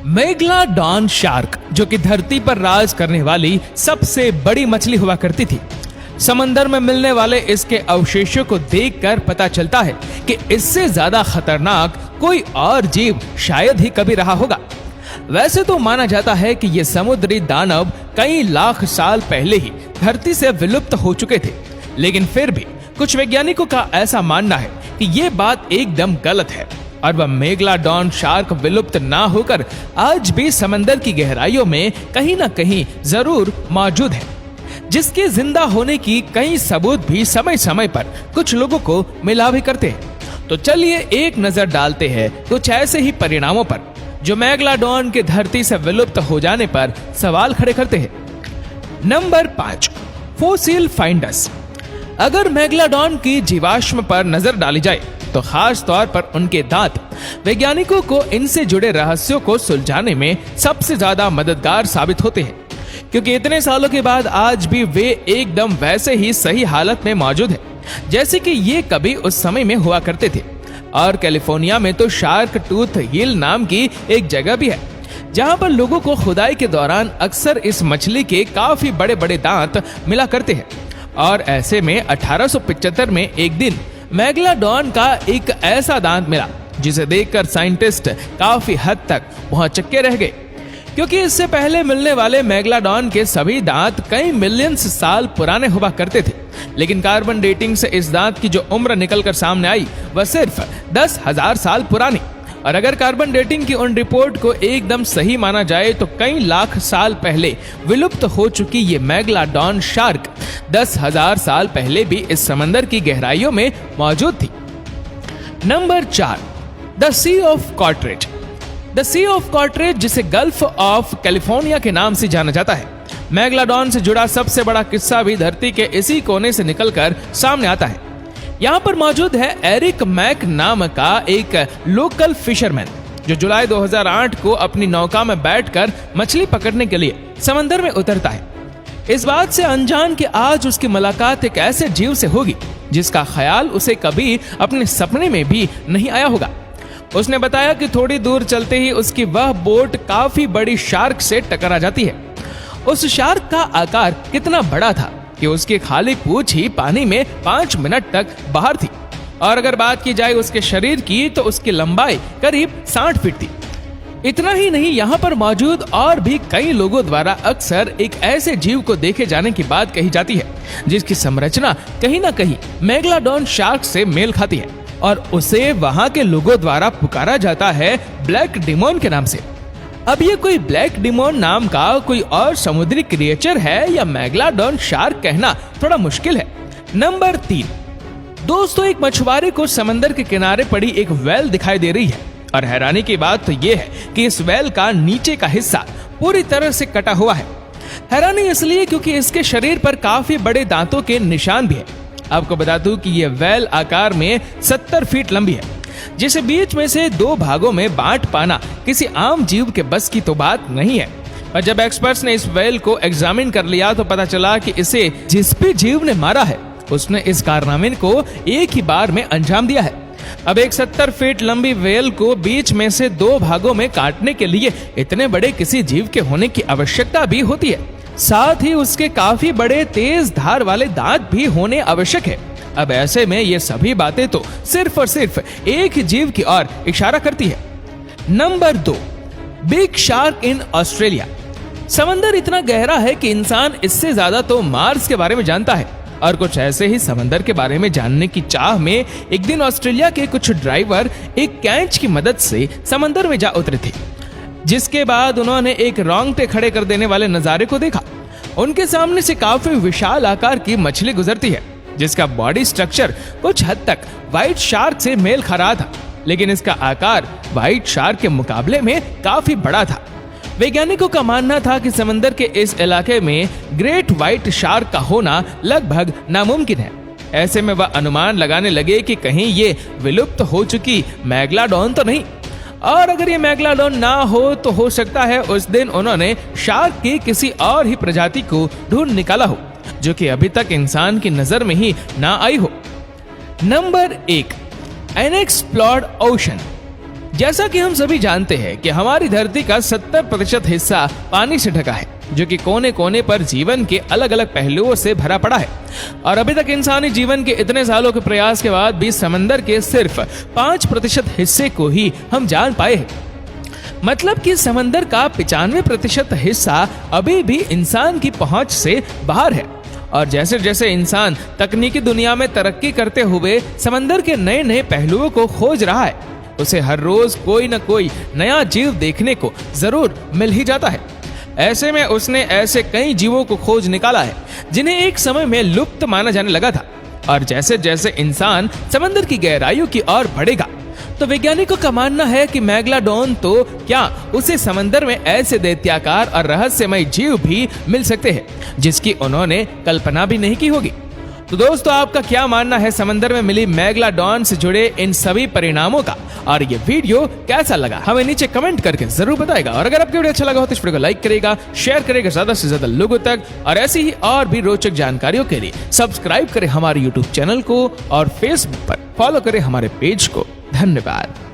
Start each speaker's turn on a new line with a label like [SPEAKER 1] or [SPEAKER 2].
[SPEAKER 1] Megalodon shark, जो कि धरती पर राज करने वाली सबसे बड़ी मछली हुआ करती थी। समंदर में मिलने वाले इसके अवशेषों को देखकर पता चलता है कि इससे ज्यादा खतरनाक कोई और जीव शायद ही कभी रहा होगा। वैसे तो माना जाता है कि ये समुद्री दानव कई लाख साल पहले ही धरती से विलुप्त हो चुके थे, लेकिन फिर भी कुछ वैज्ञानिकों का ऐसा मानना है कि ये बात एकदम गलत है और वह मेगलाडॉन शार्क विलुप्त ना होकर आज भी समंदर की गहराइयों में कहीं ना कहीं जरूर मौजूद है, जिसके जिंदा होने की कई सबूत भी समय समय पर कुछ लोगों को मिला भी करते हैं। तो चलिए एक नजर डालते हैं कुछ ऐसे ही परिणामों पर जो मेगलाडॉन के धरती से विलुप्त हो जाने पर सवाल खड़े करते हैं। Number 5, fossil finders. अगर मेगलाडॉन की जीवाश्म पर नजर डाली जाए तो खास तौर पर उनके दांत वैज्ञानिकों को इनसे जुड़े रहस्यों को सुलझाने में सबसे ज्यादा मददगार साबित होते हैं, क्योंकि इतने सालों के बाद आज भी वे एकदम वैसे ही सही हालत में मौजूद हैं जैसे कि ये कभी उस समय में हुआ करते थे। और कैलिफोर्निया में तो शार्क टूथ हिल नाम की एक जगह भी है, जहां पर लोगों को खुदाई के दौरान अक्सर इस मछली के काफी बड़े बड़े दांत मिला करते हैं। और ऐसे में 1875 में एक दिन मेगलाडॉन का एक ऐसा दांत मिला जिसे देखकर साइंटिस्ट काफी हद तक भौचक्के रह गए, क्योंकि इससे पहले मिलने वाले मेगलाडॉन के सभी दांत कई मिलियंस साल पुराने हुआ करते थे, लेकिन कार्बन डेटिंग से इस दांत की जो उम्र निकलकर सामने आई वह सिर्फ 10,000 साल पुरानी। और अगर कार्बन डेटिंग की उन रिपोर्ट को एकदम सही माना जाए तो कई लाख साल पहले विलुप्त हो चुकी ये मेगलाडॉन शार्क 10,000 साल पहले भी इस समंदर की गहराइयों में मौजूद थी। Number 4, the Sea of Cortez. The Sea of Cortez, जिसे गल्फ ऑफ कैलिफोर्निया के नाम से जाना जाता है, मेगलाडॉन से जुड़ा सबसे बड़ा किस्सा भी धरती के इसी कोने से निकलकर सामने आता है। यहाँ पर मौजूद है एरिक मैक नाम का एक लोकल फिशरमैन, जो जुलाई 2008 को अपनी नौका में बैठकर मछली पकड़ने के लिए समंदर में उतरता है, इस बात से अनजान कि आज उसकी मुलाकात एक ऐसे जीव से होगी जिसका ख्याल उसे कभी अपने सपने में भी नहीं आया होगा। उसने बताया कि थोड़ी दूर चलते ही उसकी वह बोट काफी बड़ी शार्क से टकरा जाती है। उस शार्क का आकार कितना बड़ा था कि उसकी खाली पूंछ ही पानी में 5 मिनट तक बाहर थी, और अगर बात की जाए उसके शरीर की तो उसकी लंबाई करीब 60 फीट थी। इतना ही नहीं, यहाँ पर मौजूद और भी कई लोगों द्वारा अक्सर एक ऐसे जीव को देखे जाने की बात कही जाती है जिसकी संरचना कहीं ना कहीं मेगलाडॉन शार्क से मेल खाती है, और उसे वहां के लोगों द्वारा पुकारा जाता है ब्लैक डिमोन के नाम से। अब ये कोई ब्लैक डिमोन नाम का कोई और समुद्री क्रिएचर है या मेगलाडॉन शार्क कहना थोड़ा मुश्किल है। नंबर 3, दोस्तों, एक मछुआरे को समंदर के किनारे पड़ी एक वेल दिखाई दे रही है, और हैरानी की बात तो ये है कि इस वेल का नीचे का हिस्सा पूरी तरह से कटा हुआ है। हैरानी इसलिए क्योंकि इसके शरीर पर काफी बड़े दांतों के निशान भी है। आपको बता दूं कि ये वेल आकार में 70 फीट लंबी है, जिसे बीच में से 2 भागों में बांट पाना किसी आम जीव के बस की तो बात नहीं है। और जब एक्सपर्ट्स ने इस वेल को एग्जामिन कर लिया तो पता चला कि इसे जिस भी जीव ने मारा है उसने इस कारनामे को एक ही बार में अंजाम दिया है। अब एक 70 फीट लंबी वेल को बीच में से 2 भागों में काटने के लिए इतने बड़े किसी जीव के होने की आवश्यकता भी होती है, साथ ही उसके काफी बड़े तेज धार वाले दांत भी होने आवश्यक है। अब ऐसे में ये सभी बातें तो सिर्फ और सिर्फ एक जीव की ओर इशारा करती है। Number 2, big shark in Australia. समंदर इतना गहरा है कि इंसान इससे ज्यादा तो मार्स के बारे में जानता है, और कुछ ऐसे ही समंदर के बारे में जानने की चाह में एक दिन ऑस्ट्रेलिया के कुछ ड्राइवर एक कैंच की मदद से समंदर में जा उतरे थे, जिसके बाद उन्होंने एक रोंगटे खड़े कर देने वाले नजारे को देखा। उनके सामने से काफी विशाल आकार की मछली गुजरती है, जिसका बॉडी स्ट्रक्चर कुछ हद तक व्हाइट शार्क से मेल खा रहा था, लेकिन इसका आकार व्हाइट शार्क के मुकाबले में काफी बड़ा था। वैज्ञानिकों का मानना था कि समंदर के इस इलाके में ग्रेट व्हाइट शार्क का होना लगभग नामुमकिन है। ऐसे में वह अनुमान लगाने लगे कि कहीं ये विलुप्त हो चुकी मेगलाडॉन तो नहीं, और अगर ये मेगलाडॉन ना हो तो हो सकता है उस दिन उन्होंने शार्क की किसी और ही प्रजाति को ढूंढ निकाला हो, जो कि अभी तक इंसान की नजर में ही ना आई हो। Number 1, unexplored ocean. जैसा कि हम सभी जानते हैं कि हमारी धरती का 70% हिस्सा पानी से ढका है, जो कि कोने कोने पर जीवन के अलग अलग पहलुओं से भरा पड़ा है। और अभी तक इंसानी जीवन के इतने सालों के प्रयास के बाद भी समंदर के सिर्फ 5% हिस्से को ही हम जान पाए हैं। मतलब कि समंदर का 95% हिस्सा अभी भी इंसान की पहुंच से बाहर है। और जैसे जैसे इंसान तकनीकी दुनिया में तरक्की करते हुए समंदर के नए नए पहलुओं को खोज रहा है, उसे हर रोज कोई न कोई नया जीव देखने को जरूर मिल ही जाता है। ऐसे में उसने ऐसे कई जीवों को खोज निकाला है जिन्हें एक समय में लुप्त माना जाने लगा था। और जैसे जैसे इंसान समंदर की गहराइयों की ओर बढ़ेगा, तो वैज्ञानिकों का मानना है कि मेगालोडॉन तो क्या उसे समंदर में ऐसे दैत्याकार और रहस्यमय जीव भी मिल सकते हैं जिसकी उन्होंने कल्पना भी नहीं की होगी। तो दोस्तों, आपका क्या मानना है समंदर में मिली मेगालोडॉन से जुड़े इन सभी परिणामों का, और ये वीडियो कैसा लगा हमें नीचे कमेंट करके जरूर बताएगा। और अगर आपको वीडियो अच्छा लगा हो तो इस वीडियो को लाइक करेगा, शेयर करेगा ज्यादा से ज्यादा लोगों तक, और ऐसी ही और भी रोचक जानकारियों के लिए सब्सक्राइब करें हमारे यूट्यूब चैनल को और फेसबुक पर फॉलो करें हमारे पेज को। धन्यवाद।